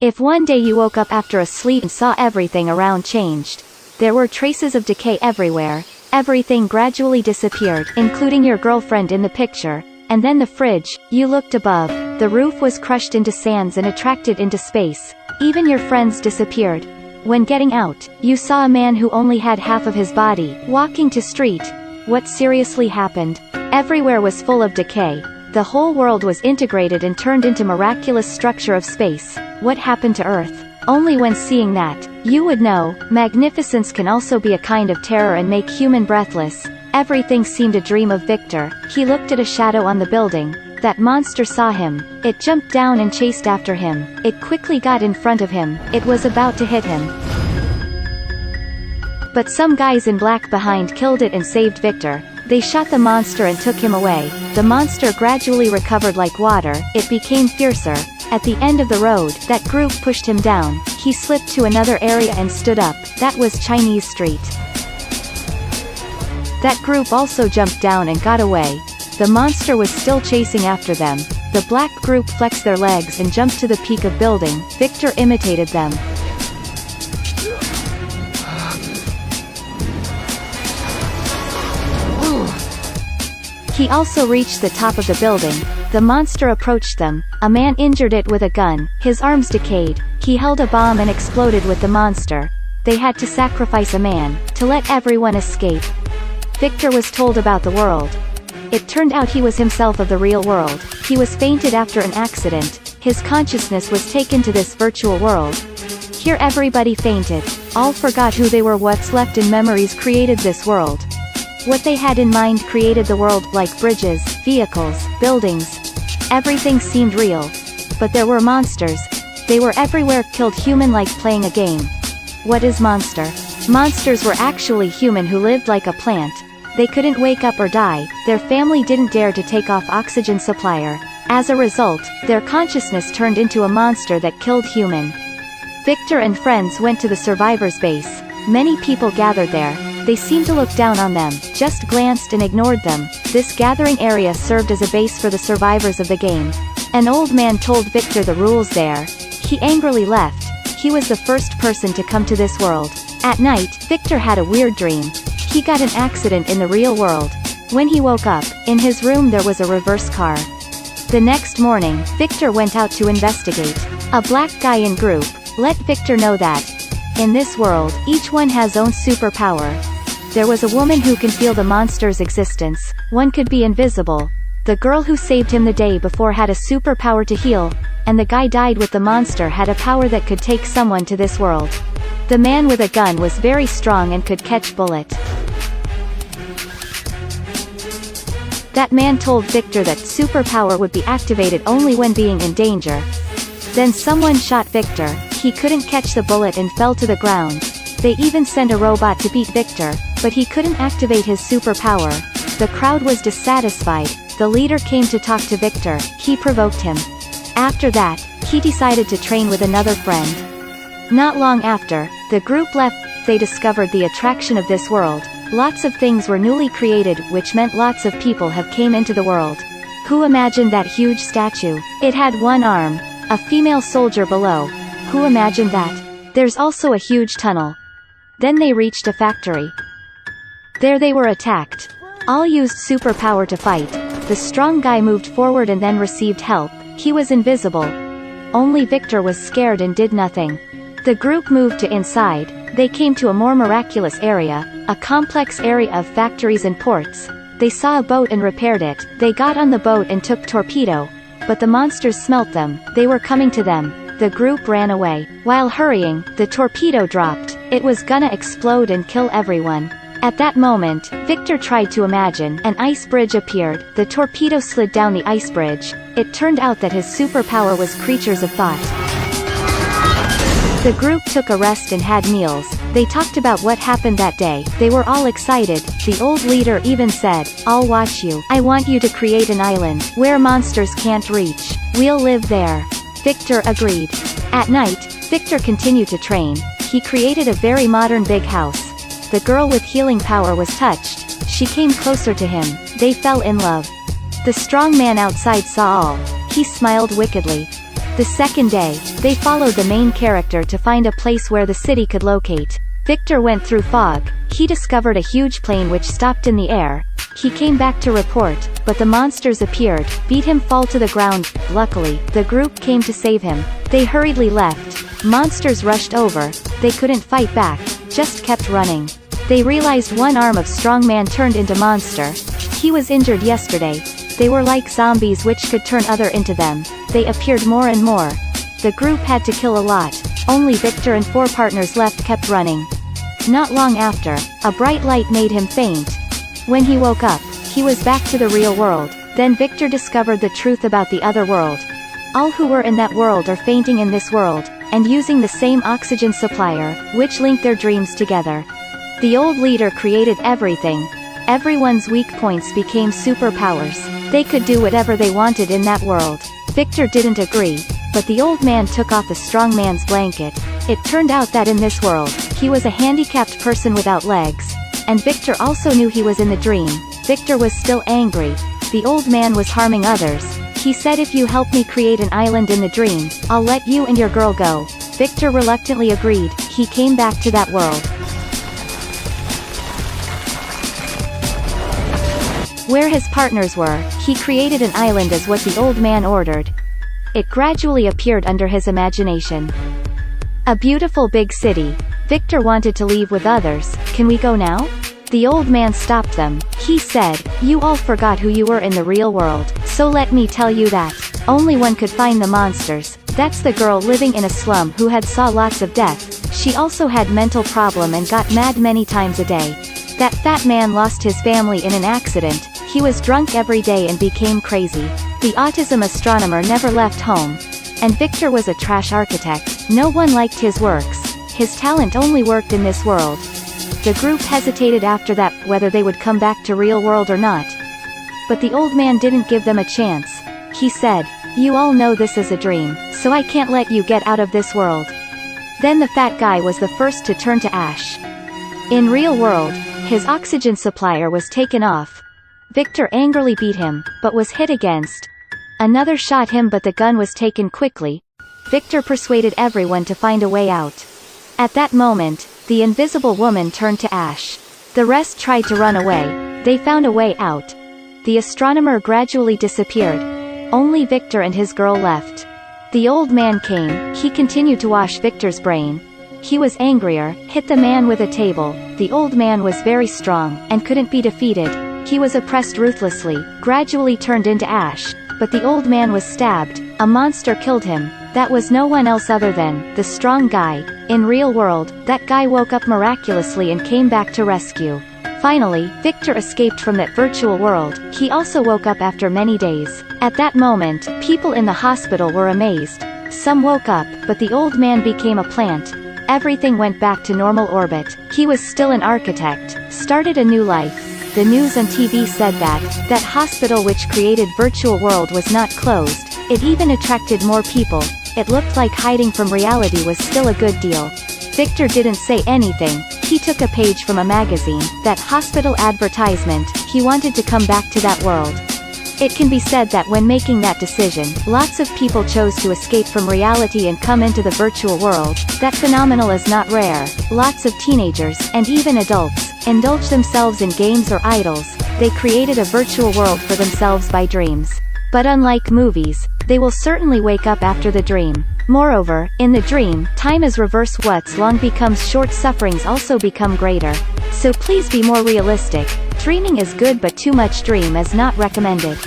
If one day you woke up after a sleep and saw everything around changed, there were traces of decay everywhere, everything gradually disappeared, including your girlfriend in the picture, and then the fridge, you looked above, the roof was crushed into sands and attracted into space, even your friends disappeared. When getting out, you saw a man who only had half of his body, walking to street. What seriously happened? Everywhere was full of decay. The whole world was integrated and turned into miraculous structure of space. What happened to Earth? Only when seeing that, you would know. Magnificence can also be a kind of terror and make human breathless. Everything seemed a dream of Victor. He looked at a shadow on the building. That monster saw him. It jumped down and chased after him. It quickly got in front of him. It was about to hit him. But some guys in black behind killed it and saved Victor. They shot the monster and took him away. The monster gradually recovered like water. It became fiercer. At the end of the road, that group pushed him down. He slipped to another area and stood up. That was Chinese Street. That group also jumped down and got away. The monster was still chasing after them. The black group flexed their legs and jumped to the peak of building. Victor imitated them. He also reached the top of the building. The monster approached them. A man injured it with a gun. His arms decayed. He held a bomb and exploded with the monster. They had to sacrifice a man, to let everyone escape. Victor was told about the world. It turned out he was himself of the real world. He was fainted after an accident. His consciousness was taken to this virtual world. Here everybody fainted. All forgot who they were. What's left in memories created this world. What they had in mind created the world, like bridges, vehicles, buildings. Everything seemed real. But there were monsters. They were everywhere, killed human like playing a game. What is monster? Monsters were actually human who lived like a plant. They couldn't wake up or die. Their family didn't dare to take off oxygen supplier. As a result, their consciousness turned into a monster that killed human. Victor and friends went to the survivors' base. Many people gathered there. They seemed to look down on them, just glanced and ignored them. This gathering area served as a base for the survivors of the game. An old man told Victor the rules there. He angrily left. He was the first person to come to this world. At night, Victor had a weird dream. He got an accident in the real world. When he woke up, in his room there was a reverse car. The next morning, Victor went out to investigate. A black guy in group let Victor know that in this world, each one has own superpower. There was a woman who can feel the monster's existence. One could be invisible. The girl who saved him the day before had a superpower to heal, and the guy died with the monster had a power that could take someone to this world. The man with a gun was very strong and could catch bullet. That man told Victor that superpower would be activated only when being in danger. Then someone shot Victor. He couldn't catch the bullet and fell to the ground. They even sent a robot to beat Victor, but he couldn't activate his superpower. The crowd was dissatisfied. The leader came to talk to Victor. He provoked him. After that, he decided to train with another friend. Not long after, the group left. They discovered the attraction of this world. Lots of things were newly created, which meant lots of people have came into the world. Who imagined that huge statue? It had one arm. A female soldier below. Who imagined that? There's also a huge tunnel. Then they reached a factory. There they were attacked. All used superpower to fight. The strong guy moved forward and then received help. He was invisible. Only Victor was scared and did nothing. The group moved to inside. They came to a more miraculous area, a complex area of factories and ports. They saw a boat and repaired it. They got on the boat and took torpedo. But the monsters smelt them. They were coming to them. The group ran away. While hurrying, the torpedo dropped. It was gonna explode and kill everyone. At that moment, Victor tried to imagine. An ice bridge appeared. The torpedo slid down the ice bridge. It turned out that his superpower was creatures of thought. The group took a rest and had meals. They talked about what happened that day. They were all excited. The old leader even said, "I'll watch you. I want you to create an island where monsters can't reach. We'll live there." Victor agreed. At night, Victor continued to train. He created a very modern big house. The girl with healing power was touched. She came closer to him. They fell in love. The strong man outside saw all. He smiled wickedly. The second day, they followed the main character to find a place where the city could locate. Victor went through fog. He discovered a huge plane which stopped in the air. He came back to report, but the monsters appeared, beat him fall to the ground. Luckily, the group came to save him. They hurriedly left. Monsters rushed over. They couldn't fight back, just kept running. They realized one arm of strongman turned into monster. He was injured yesterday. They were like zombies which could turn other into them. They appeared more and more. The group had to kill a lot. Only Victor and 4 partners left kept running. Not long after, a bright light made him faint. When he woke up, he was back to the real world. Then Victor discovered the truth about the other world. All who were in that world are fainting in this world, and using the same oxygen supplier, which linked their dreams together. The old leader created everything. Everyone's weak points became superpowers. They could do whatever they wanted in that world. Victor didn't agree, but the old man took off the strong man's blanket. It turned out that in this world, he was a handicapped person without legs. And Victor also knew he was in the dream. Victor was still angry. The old man was harming others. He said, if you help me create an island in the dream, I'll let you and your girl go. Victor reluctantly agreed. He came back to that world, where his partners were. He created an island as what the old man ordered. It gradually appeared under his imagination. A beautiful big city. Victor wanted to leave with others. Can we go now? The old man stopped them. He said, you all forgot who you were in the real world, so let me tell you that. Only one could find the monsters. That's the girl living in a slum who had saw lots of death. She also had mental problem and got mad many times a day. That fat man lost his family in an accident. He was drunk every day and became crazy. The autism astronomer never left home. And Victor was a trash architect. No one liked his works. His talent only worked in this world. The group hesitated after that, whether they would come back to real world or not. But the old man didn't give them a chance. He said, you all know this is a dream, so I can't let you get out of this world. Then the fat guy was the first to turn to ash. In real world, his oxygen supplier was taken off. Victor angrily beat him, but was hit against. Another shot him, but the gun was taken quickly. Victor persuaded everyone to find a way out. At that moment, the invisible woman turned to ash. The rest tried to run away. They found a way out. The astronomer gradually disappeared. Only Victor and his girl left. The old man came. He continued to wash Victor's brain. He was angrier, hit the man with a table. The old man was very strong, and couldn't be defeated. He was oppressed ruthlessly, gradually turned into ash. But the old man was stabbed. A monster killed him. That was no one else other than the strong guy. In real world, that guy woke up miraculously and came back to rescue. Finally, Victor escaped from that virtual world. He also woke up after many days. At that moment, people in the hospital were amazed. Some woke up, but the old man became a plant. Everything went back to normal orbit. He was still an architect. Started a new life. The news on TV said that hospital which created virtual world was not closed. It even attracted more people. It looked like hiding from reality was still a good deal. Victor didn't say anything. He took a page from a magazine, that hospital advertisement. He wanted to come back to that world. It can be said that when making that decision, lots of people chose to escape from reality and come into the virtual world. That phenomenon is not rare. Lots of teenagers, and even adults, indulge themselves in games or idols. They created a virtual world for themselves by dreams. But unlike movies, they will certainly wake up after the dream. Moreover, in the dream, time is reversed. What's long becomes short, sufferings also become greater. So please be more realistic. Dreaming is good, but too much dream is not recommended.